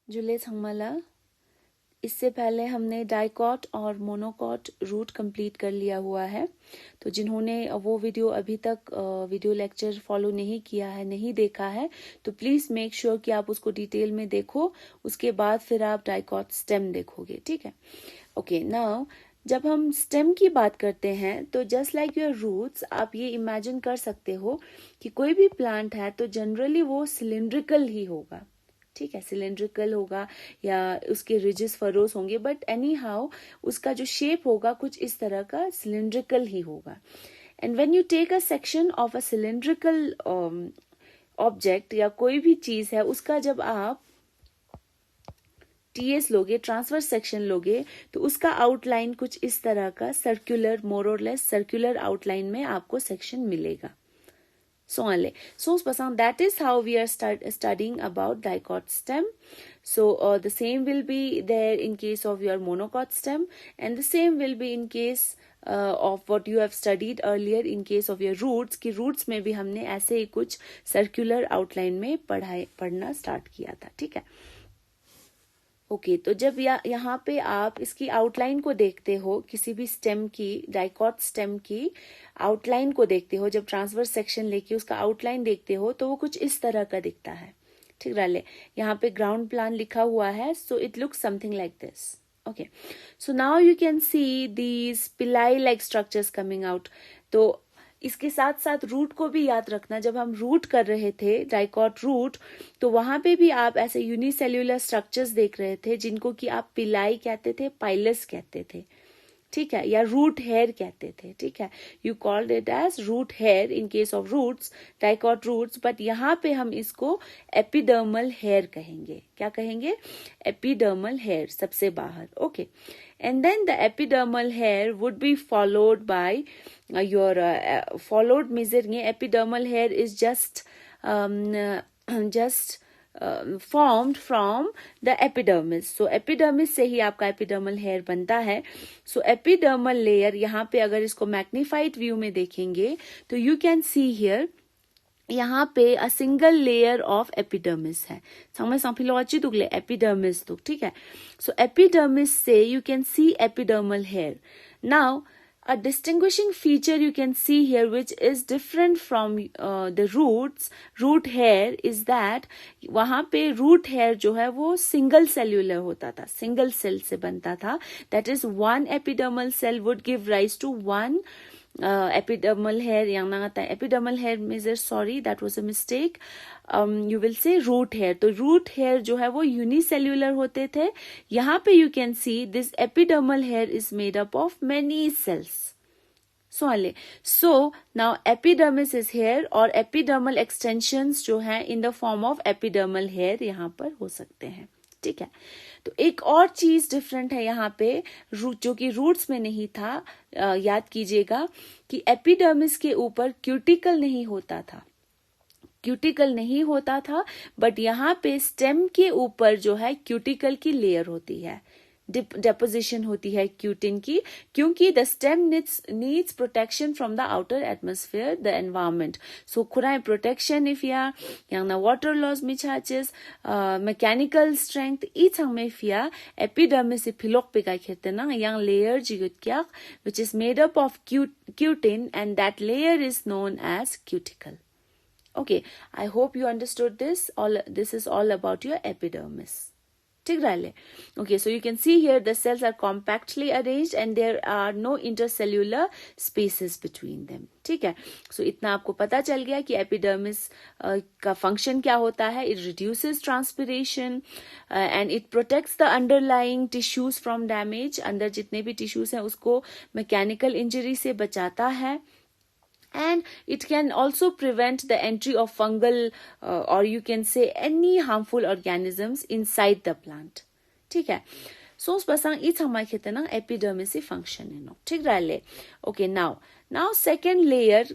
जुले छंगमाला, इससे पहले हमने डाइकॉट और मोनोकॉट रूट कंप्लीट कर लिया हुआ है। तो जिन्होंने वो वीडियो अभी तक वीडियो लेक्चर फॉलो नहीं किया है, नहीं देखा है, तो प्लीज मेक श्योर कि आप उसको डिटेल में देखो, उसके बाद फिर आप डाइकॉट स्टेम देखोगे, ठीक है। ओके, नाउ जब हम स्टेम की बात करते हैं तो जस्ट लाइक योर रूट्स, आप ये इमेजिन कर सकते हो कि कोई भी प्लांट है तो जनरली वो सिलिंड्रिकल ही होगा, ठीक है, सिलिंड्रिकल होगा या उसके रिजेस फरोस होंगे, बट एनी हाउ उसका जो शेप होगा कुछ इस तरह का सिलिंड्रिकल ही होगा। And when you take a section of a cylindrical object या कोई भी चीज है, उसका जब आप टीएस लोगे, ट्रांसवर्स सेक्शन लोगे, तो उसका आउटलाइन कुछ इस तरह का सर्कुलर, मोर और लेस सर्कुलर आउटलाइन में आपको सेक्शन मिलेगा। So only. So that is how we are studying about dicot stem. So the same will be there in case of your monocot stem, and the same will be in case of what you have studied earlier in case of your roots, कि roots में भी हमने ऐसे ही कुछ circular outline में पढ़ना start किया था, ठीक है। ओके, तो जब यहाँ पे आप इसकी आउटलाइन को देखते हो, किसी भी स्टेम की, डाइकॉट स्टेम की आउटलाइन को देखते हो, जब ट्रांसवर्स सेक्शन लेके उसका आउटलाइन देखते हो तो वो कुछ इस तरह का दिखता है, ठीक है। यहाँ पे ग्राउंड प्लान लिखा हुआ है, so it looks something like this. Okay, so now you can see these पिलाई लाइक स्ट्रक्चर्स कमिंग आउट। तो इसके साथ साथ रूट को भी याद रखना, जब हम रूट कर रहे थे, डाइकॉट रूट, तो वहां पे भी आप ऐसे यूनिसेल्यूलर स्ट्रक्चर्स देख रहे थे जिनको कि आप पिलाई कहते थे, पाइलस कहते थे, ठीक है, या रूट हेयर कहते थे, ठीक है। You called it as root hair in case of roots, dicot roots, but यहाँ पे हम इसको एपिडर्मल हेयर कहेंगे। क्या कहेंगे? एपिडर्मल हेयर, सबसे बाहर। Okay, and then the epidermal hair would be followed by your followed meaning epidermal hair is just formed from the epidermis. So epidermis से ही आपका epidermal hair बनता है। So epidermal layer, यहाँ पे अगर इसको magnified view में देखेंगे तो you can see here, यहाँ पे a single layer of epidermis है। समझ संफिलोची तुगले एपिडर्मिस तुक, ठीक है। सो एपिडर्मिस से you can see epidermal hair. Now a distinguishing feature you can see here which is different from the root hair is that वहां पे root hair जो है वो single cellular होता था, single cell से बनता था। That is one epidermal cell would give rise to one epidermal hair yang nangata epidermal hair measure, sorry that was a mistake, you will say root hair। तो root hair जो है वो unicellular होते थे। यहाँ पे you can see this epidermal hair is made up of many cells। So now epidermis is here और epidermal extensions जो है in the form of epidermal hair यहाँ पर हो सकते हैं, ठीक है। तो एक और चीज डिफरेंट है यहाँ पे, जो कि रूट्स में नहीं था, याद कीजिएगा कि एपिडर्मिस के ऊपर क्यूटिकल नहीं होता था, क्यूटिकल नहीं होता था, बट यहाँ पे स्टेम के ऊपर जो है क्यूटिकल की लेयर होती है, deposition होती है क्यूटिन की, क्योंकि the stem needs protection from the outer atmosphere, the environment. So Khurai protection if या ना water loss मिछाचेस mechanical strength ई छंग में फिया epidermis से फिलोक पे का खेते ना yang layer जिगुत क्या, which is made up of cutin, and that layer is known as cuticle. Okay, I hope you understood this. This is all about your epidermis. Okay, so you can see here the cells are compactly arranged and there are no intercellular spaces between them, ठीक है। So इतना आपको पता चल गया कि epidermis का function क्या होता है। It reduces transpiration and it protects the underlying tissues from damage। अंदर जितने भी tissues हैं उसको mechanical injury से बचाता है। And it can also prevent the entry of fungal or you can say any harmful organisms inside the plant, ठीक है। So pasang it's hamay khete na epidermis function no, ठीक रहे। Okay, now second layer,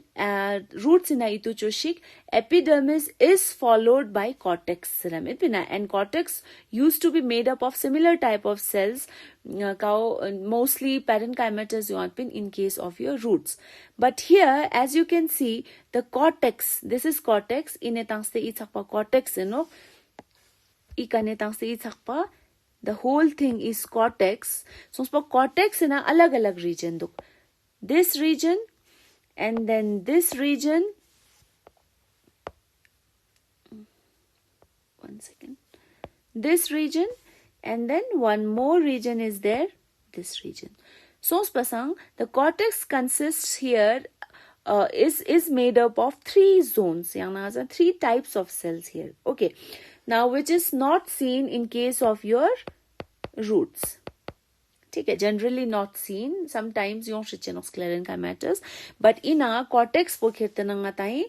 roots in itu choshik, epidermis is followed by cortex serum ipina, and cortex used to be made up of similar type of cells, mostly parenchymatous in case of your roots. But here, as you can see, the cortex, this is cortex, inetangste itakpa cortex, I kane tang se I thakpa. The whole thing is cortex. So cortex in a alag region duk. This region and then this region. One second. This region and then one more region is there. This region. So pasang, the cortex consists here is made up of 3 zones. Yang 3 types of cells here. Okay. Now which is not seen in case of your roots. Okay, generally not seen. Sometimes yung scleron matters, but in a cortex po khirtanang tai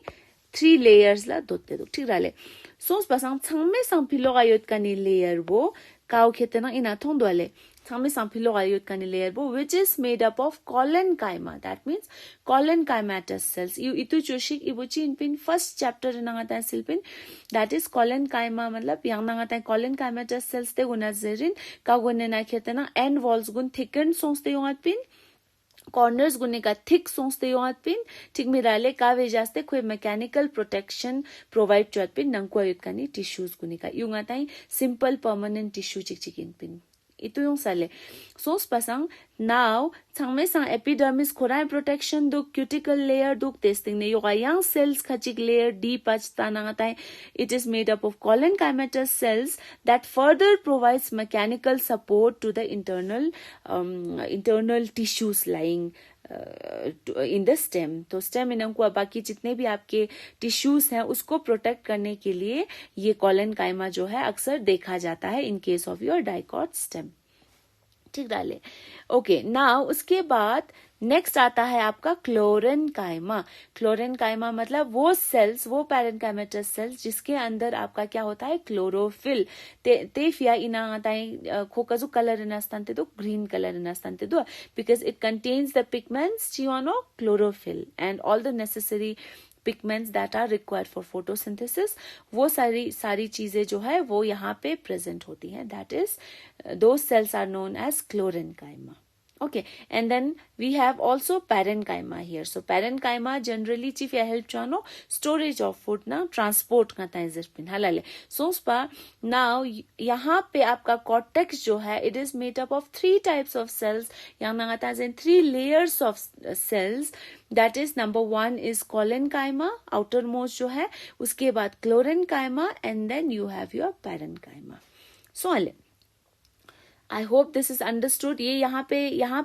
3 layers la dotte do. ठीक राले. So pasang changme sang pilo ayot kani layer bo kau khirtanang ina thong dwale. Changme sang pilo ayot kani layer bo which is made up of collenchyma. That means collenchymatous cells. You itu choshik ibuchi in pin first chapter nanga ta silpin. That is collenchyma matlab yang nanga ta collenchymatous cells te guna zerin ka gunne na khirtanang end walls gun thickened songs te yongat pin. Corners गुने का thick सोचते हो आत pin ठीक मिराले का वेजास्ते कोई mechanical protection provide चुआत pin नंको आयुत कानी tissues गुने का यूं आता है simple permanent tissue चिक चिकिन पिन itu yung sale. So pasang now changme sang epidermis khorai protection duk cuticle layer duk testing ne yoga yang cells khachik layer deep achta nangatai. It is made up of collenchymatous cells that further provides mechanical support to the internal tissues lying in the stem. तो stem इनको बाकी जितने भी आपके tissues हैं उसको protect करने के लिए ये collenchyma जो है अक्सर देखा जाता है in case of your dicot stem. ठीक डाले. ओके नाउ उसके बाद नेक्स्ट आता है आपका क्लोरेनकाइमा. क्लोरेनकाइमा मतलब वो सेल्स वो पैरेनकाइमेटस सेल्स जिसके अंदर आपका क्या होता है क्लोरोफिल ते फिया इना आता है खोकजु कलर इन अस्तांते दो ग्रीन कलर इन अस्तांते though because it contains the pigments चियानो chlorophyll and all the necessary pigments that are required for photosynthesis. वो सारी चीजें जो है वो यहाँ पे present होती हैं. That is, those cells are known as chloroenchyma. Okay, and then we have also parenchyma here. So parenchyma generally chief help chano storage of food na transport करता है जिसपिन हलाले. So now यहाँ पे आपका cortex जो है it is made up of 3 types of cells. यहाँ नागता है 3 layers of cells. That is number 1 is collenchyma outermost जो है उसके बाद chloroenchyma and then you have your parenchyma. So I hope this is understood. ये यहाँ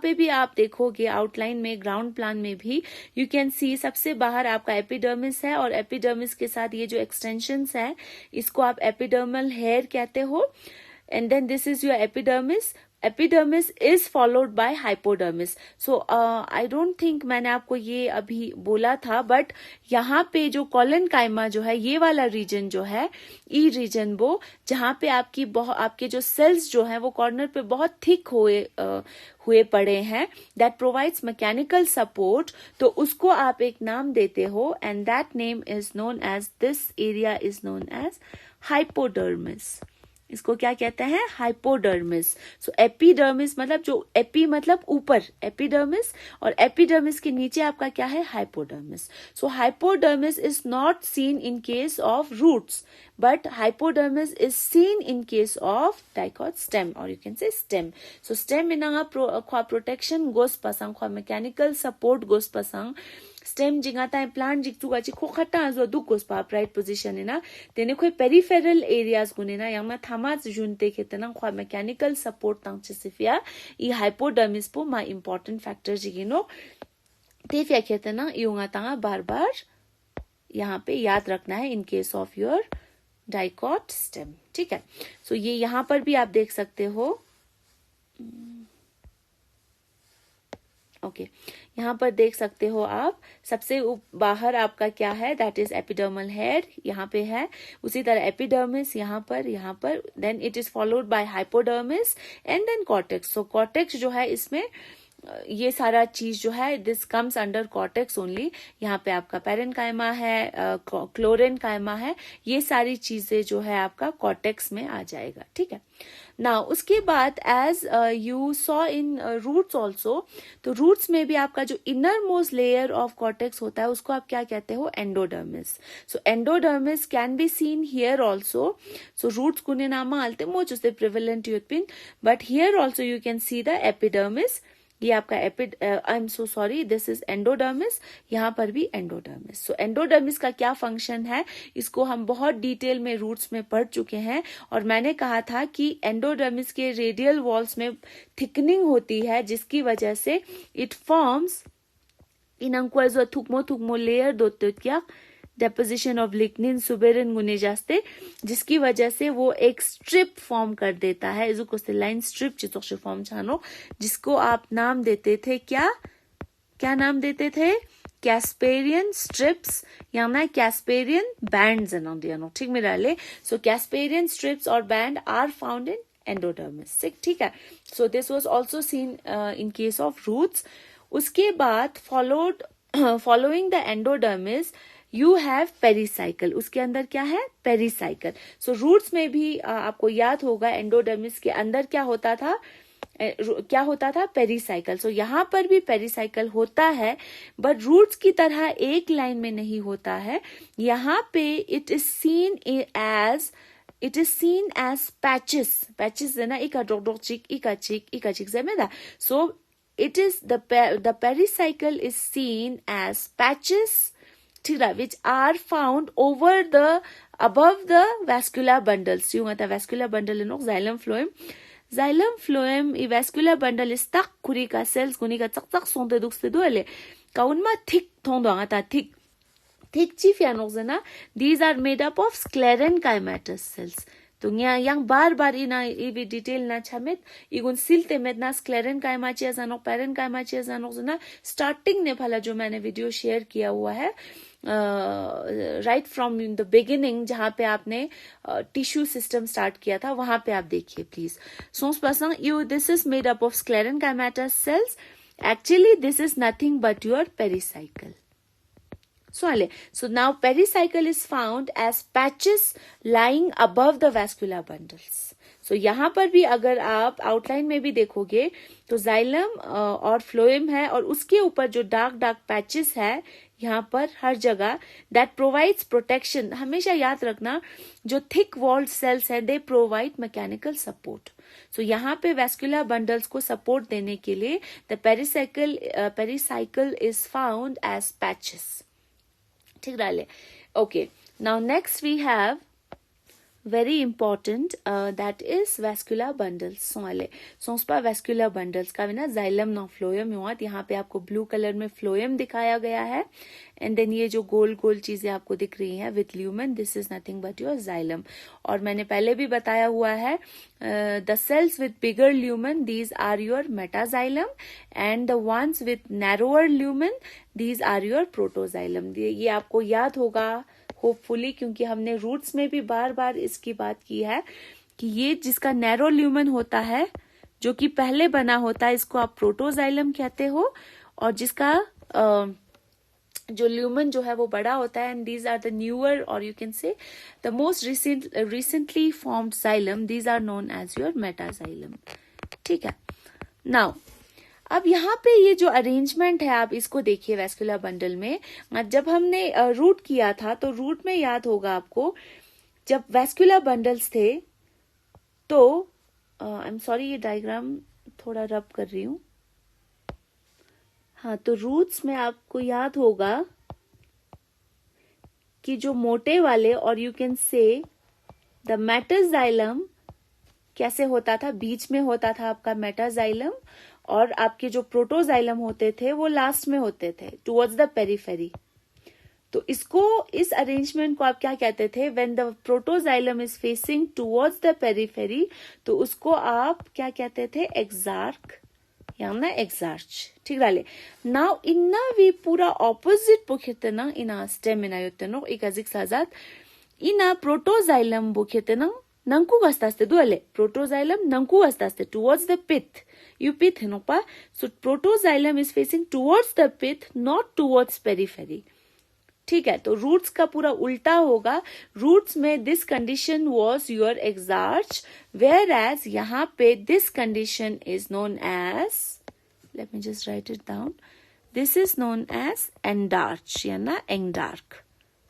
पे भी आप देखोगे आउटलाइन में ग्राउंड प्लान में भी यू कैन सी सबसे बाहर आपका एपिडर्मिस है और एपिडर्मिस के साथ ये जो एक्सटेंशंस है इसको आप एपिडर्मल हेयर कहते हो. And then this is your epidermis. Epidermis is followed by hypodermis. So I don't think मैंने आपको ये अभी बोला था बट यहाँ पे जो कॉलेनकाइमा जो है ये वाला रीजन जो है ई रीजन वो जहाँ पे आपके जो सेल्स जो है वो कॉर्नर पे बहुत थिक हुए पड़े हैं दैट प्रोवाइड्स मैकेनिकल सपोर्ट. तो उसको आप एक नाम देते हो and that name is known as this area is known as hypodermis. इसको क्या कहते हैं हाइपोडर्मिस. सो एपिडर्मिस मतलब जो एपी मतलब ऊपर एपिडर्मिस और एपिडर्मिस के नीचे आपका क्या है hypodermis. So hypodermis is not seen in case of roots but hypodermis is seen in case of dicot stem और you can say stem. So stem इना protection goes pasang khwa mechanical support goes pasang stem jinga tai plant jik tuga chi khokhata zo du goes pa upright position ina tene khoi peripheral areas gunena yang ma thama junte khetana khwa mechanical support tang chisifia I hypodermis po ma important factor jigino te fia khetana yunga tanga बार यहाँ पे याद रखना है in case of your dicot stem. ठीक है. सो ये यहाँ पर भी आप देख सकते हो. ओके यहाँ पर देख सकते हो आप सबसे बाहर आपका क्या है दैट इज एपिडर्मल हेयर यहाँ पे है. उसी तरह एपिडर्मिस यहाँ पर then it is followed by hypodermis and then cortex. So cortex जो है इसमें ये सारा चीज जो है this comes under cortex only. यहाँ पे आपका पैरेन्काइमा है, क्लोरेन्काइमा है, ये सारी चीजें जो है आपका कॉर्टेक्स में आ जाएगा। ठीक है ना। उसके बाद as you saw in roots also, तो रूट्स में भी आपका जो innermost layer of cortex होता है उसको आप क्या कहते हो, endodermis. So endodermis can be seen here also. So roots कुने नामा आलते muchos de prevalent यूथपिन, but here also you can see the epidermis. ये आपका I am so sorry, this is endodermis, यहाँ पर भी एंडोडर्मिस। सो एंडोडर्मिस का क्या फंक्शन है, इसको हम बहुत डिटेल में रूट्स में पढ़ चुके हैं, और मैंने कहा था कि एंडोडर्मिस के रेडियल वॉल्स में थिकनिंग होती है, जिसकी वजह से इट फॉर्म्स इन थुकमो लेयर दो क्या डेपोजिशन ऑफ लिग्निन सुबेरिन गुने जास्ते, जिसकी वजह से वो एक स्ट्रिप फॉर्म कर देता है, लाइन स्ट्रिप चितोक्ष फॉर्म छानो, जिसको आप नाम देते थे क्या नाम देते थे, कैस्पेरियन स्ट्रिप्स या ना कैस्पेरियन बैंड्स एनोडियानो। ठीक मेरा ले। सो कैस्पेरियन स्ट्रिप्स और band are found in endodermis. ठीक है। So this was also seen in case of roots. उसके बाद following the endodermis you have pericycle. उसके अंदर क्या है, पेरिसाइकल। सो रूट्स में भी आपको याद होगा एंडोडर्मिस के अंदर क्या होता था, पेरिसाइकल। सो यहाँ पर भी पेरिसाइकल होता है, बट रूट्स की तरह एक लाइन में नहीं होता है। यहाँ पे it is seen as patches है ना, इका चिक जेमेदा। सो it is the pericycle is seen as patches, which are found above the vascular bundles. Yung ata vascular bundle no xylem phloem i vascular bundle is tak kuri ka cells kuni ka tak sonde dukste duele kaun ma thick thondo ata thick chief ya no zena. These are made up of sclerenchymatous cells. तो yang बार ina ivi detail na chamet igun silte medna sclerenchyma जानो parenchyma जानो जना starting ने भला जो मैंने video share किया हुआ है right from in the beginning, जहां पे आपने टिश्यू सिस्टम स्टार्ट किया था, वहां पे आप देखिए प्लीज। सोच person you this is made up of sclerenchymatous cells. Actually this is nothing but your pericycle. So now pericycle is found as patches lying above the vascular bundles. So यहाँ पर भी अगर आप आउटलाइन में भी देखोगे तो जाइलम और फ्लोएम है, और उसके ऊपर जो डार्क पैचेस है यहाँ पर हर जगह, दैट प्रोवाइड्स प्रोटेक्शन। हमेशा याद रखना जो थिक वॉल्ड सेल्स है they provide mechanical support. So यहाँ पे वैस्कुलर बंडल्स को सपोर्ट देने के लिए the pericycle is found as patches. ठीक डाले। Okay, now next we have very important that is vascular bundles. सोंसपा vascular bundles का बिना xylem ना phloem हुआ। यहाँ पे आपको ब्लू कलर में phloem दिखाया गया है, एंड देन ये जो गोल चीजें आपको दिख रही हैं with lumen, this is nothing but your xylem। और मैंने पहले भी बताया हुआ है the cells with bigger lumen these are your metaxylem, and the ones with narrower lumen these are your protoxylem. ये आपको याद होगा होपफुली, क्योंकि हमने रूट्स में भी बार इसकी बात की है कि ये जिसका नैरो ल्यूमेन होता है जो कि पहले बना होता है, इसको आप प्रोटोजाइलम कहते हो, और जिसका जो ल्यूमेन जो है वो बड़ा होता है, and these are the newer or you can say the most recently formed xylem, these are known as your metaxylem. ठीक है। नाउ अब यहाँ पे ये जो अरेंजमेंट है आप इसको देखिए वैस्कुलर बंडल में। जब हमने रूट किया था तो रूट में याद होगा आपको, जब वैस्कुलर बंडल्स थे तो आई एम सॉरी ये डायग्राम थोड़ा रब कर रही हूं। हाँ, तो रूट्स में आपको याद होगा कि जो मोटे वाले और you can say the metaxylem कैसे होता था, बीच में होता था आपका मेटाजाइलम, और आपके जो प्रोटोजाइलम होते थे वो लास्ट में होते थे टुवर्ड्स द पेरिफेरी। तो इस अरेंजमेंट को आप क्या कहते थे, when the protoxylem is facing towards the periphery, तो उसको आप क्या कहते थे, एक्सार्क या ना एक्सार्च। ठीक डाले। नाउ इन्ना वी पूरा ऑपोजिट बुखेतना इना स्टेम इना योतेनो एकाजिक साजात इना protoxylem बुखेतना nanku gastaste duale protoxylem nanku gastaste towards the pith you pith henopa so protoxylem is facing towards the pith not towards periphery ठीक है तो रूट्स का पूरा उल्टा होगा रूट्स में this condition was your exarch where as यहाँ पे this condition is known as let me just write it down this is known as endarch या ना एंडार्क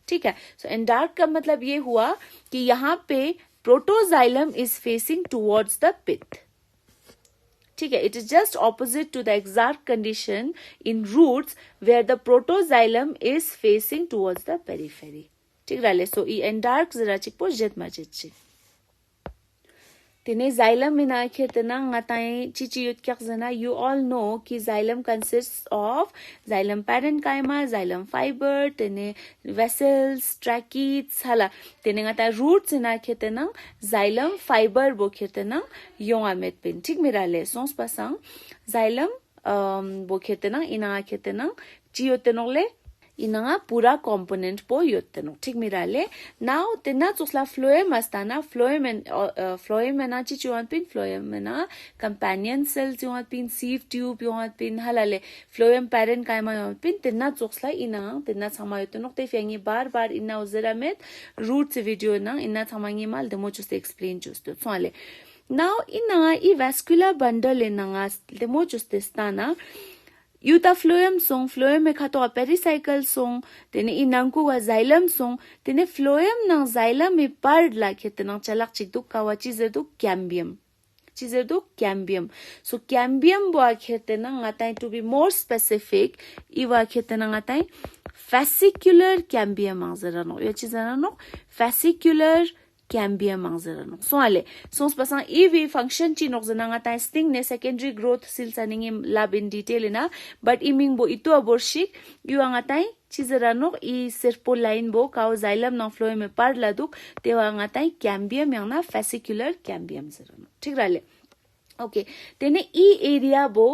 ठीक है सो एंडार्क का मतलब ये हुआ कि यहाँ पे protoxylem is facing towards the pith ठीक है it is just opposite to the exarch condition in roots where the protoxylem is facing towards the periphery ठीक रहा सो ई एंडार्क जरा चिक पोजेट मजेट Tene xylem mina khirtena ngatai chichi yut kyak zana you all know ki xylem consists of xylem parenchyma, xylem fiber, tene vessels, tracheids hala tene ngatai roots ina khirtena xylem fiber bo khirtena yong amet pin ठीक mirale sons pasang xylem bo khirtena ina khirtena chi yotenole ina pura component po yotteno ठीक mirale now tena chusla phloem astana phloem na chi chuan pin phloem na companion cells chuan pin sieve tube chuan pin halale phloem parenchyma chuan pin tena chusla ina tena chama yotteno te fengi bar ina uzeramet roots video na ina chamangi mal demo just explain justo swale now ina I vascular bundle ina demo just stana Yuta phloem song phloem me khato pericycle song tene inangku wa xylem song tene phloem na xylem me pard la khetena chalak chik du kawa chize du cambium so cambium bo khetena ngatai to be more specific iwa khetena ngatai fascicular cambium angzarano yo chizarano fascicular cambium angzarano so ale sons pasang ev function chi nok zana ngatai sting ne secondary growth sil saning lab in detail ina but iming bo itu aborshik yu ngatai chizarano I serpoline bo kaw xylem na flow me par laduk te ngatai cambium yang na fascicular cambium zarano ठीक rale okay tene E area bo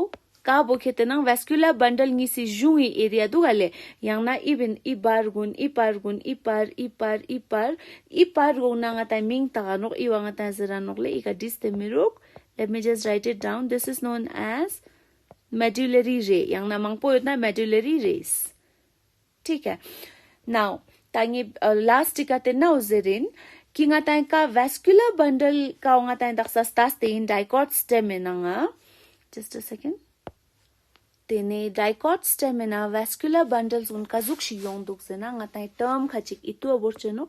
का bo khetena vascular bundle ngi si jui area du gale yang na even ipar gona nga timing ta nok iwanga ta zera nok le ika distemiruk let me just write it down this is known as medullary ray yang na mangpo yot na medullary rays ठीक है now tangi last tika te na uzerin ki nga ta ka vascular bundle ka nga ta daksa stain dicot stem nga just a second tene dicot stem na vascular bundles unka zukshi yong dukzena ngatai term khachik itu aborcheno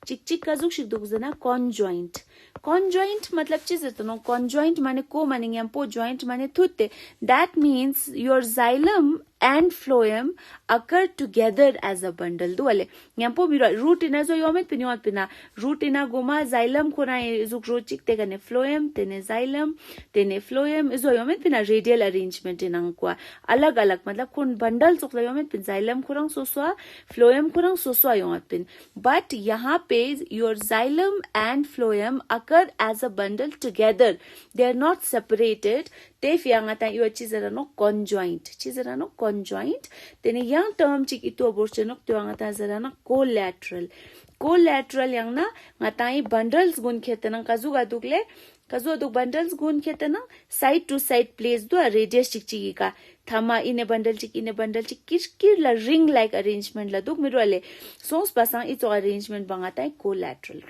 चिक का जुक दुगजना conjoint मतलब चीज तो conjoint माने को माने यंपो joint माने थुते that means your xylem and phloem occur together as a bundle duale yampo root ina zo yomet piniot pina root ina goma xylem khona zuk rochik te gane phloem tene xylem tene phloem zo yomet pina radial arrangement ina kwa alag मतलब khon bundle zuk la yomet pin xylem khurang soswa phloem khurang soswa yomet pin but yahan pe your xylem and phloem occur as a bundle together they are not separated te fiangata yo chizerano conjoint tene yang term chik itu abortion ok tuangata zarana collateral yang na ngatai bundles gun khetana kazuga dukle kazu duk bundles gun khetana side to side place do radius chik ka thama ine bundle chik kir la ring like arrangement la duk mirole sons pasang ito arrangement bangatai collateral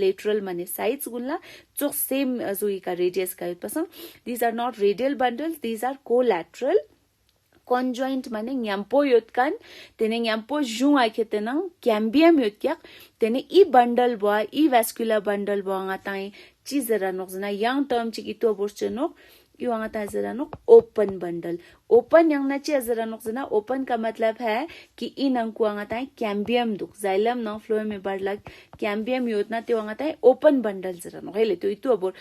lateral mane sides gunla chok same zui ka radius ka pasang these are not radial bundles these are collateral conjoint mane nyampo yotkan tene nyampo jung aikhetena cambium yotkyak tene I bundle boa I vascular bundle boa ngatai chizera nokzna yang term chik ito aborchenok युवांगा ताजरा नो open bundle open yang na chi azara nok zana open का मतलब है कि इन अंकुआंगा ताई cambium दुख xylem ना फ्लोएम में बढ़ कैम्बियम योजना ते वांगा ताई ओपन बंडल जरा नो हेले तो इतु अबोर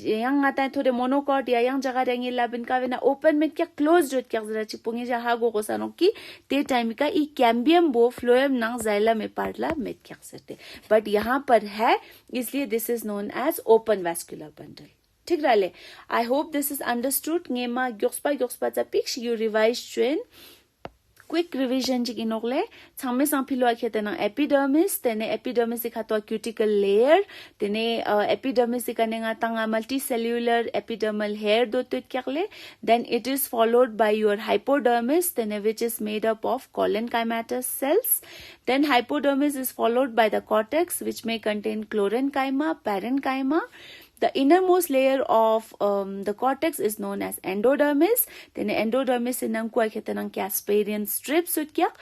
yang आता है थोड़े मोनोकॉट या yang जगह रहेंगे लाबिन का वेना ओपन में क्या क्लोज जोत क्या जरा चिपुंगे जा हागो को सानो की ते टाइम का ई कैम्बियम बो फ्लोएम ना xylem में पढ़ला में क्या सकते बट यहाँ पर है इसलिए this is known as open vascular bundle ठीक राले I hope this is understood ngema gyokspa cha picture you revise train quick revision ji kinokle changme sang philo akhe tena epidermis tene epidermis ikhatwa cuticle layer tene epidermis ikanenga tanga multicellular epidermal hair do tutkakle then it is followed by your hypodermis tene which is made up of collenchymatous cells then hypodermis is followed by the cortex which may contain chlorenchyma parenchyma. The innermost layer of the cortex is known as endodermis. Then endodermis inang ko ketanang Casparian strips utyak.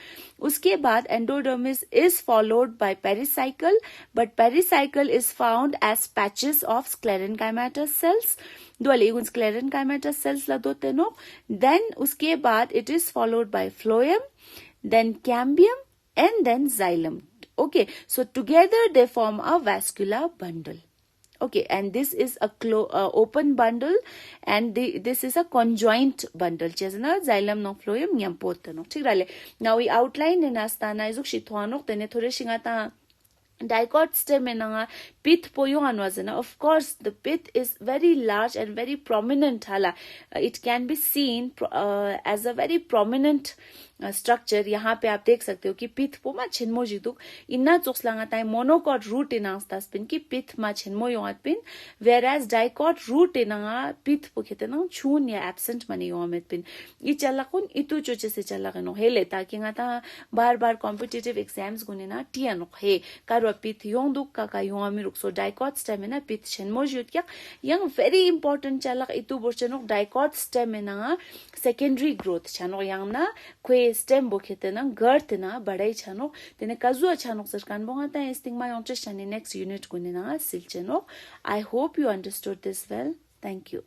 Uske baad endodermis is followed by pericycle, but pericycle is found as patches of sclerenchymatous cells. Duale un sclerenchymatous cells la dote no. Then uske baad it is followed by phloem, then cambium, and then xylem. Okay, so together they form a vascular bundle. Okay, and this is a open bundle, and this is a conjoint bundle. Chesna xylem no phloem nyam potano. ठीक रहा Now we outline in astana izuk shitwanok tene thore shingata dicot stem enanga pith poyo anwazana. Of course, the pith is very large and very prominent. Hala, it can be seen as a very prominent structure. यहाँ पे आप देख सकते हो कि pith po ma chenmo jiduk inna chokslanga tai monocot root inang spin ki pith ma chenmo yongat pin, whereas dicot root inanga pith po ketenang chun ya absent mani yomet pin. I chalakun itu choche se chalakano hele taki ngata bar competitive exams gunina tianok he karwa pith yongduk kaka yomiruk. So dicot stem ena pith chenmo jut kya yang very important chalak itu borchenok dicot stem enanga secondary growth chano yang na kwe stem bokhetena gartena badai chano tene kazu chano sarkan bongata isting my interest and next unit gunina silcheno. I hope you understood this well. Thank you.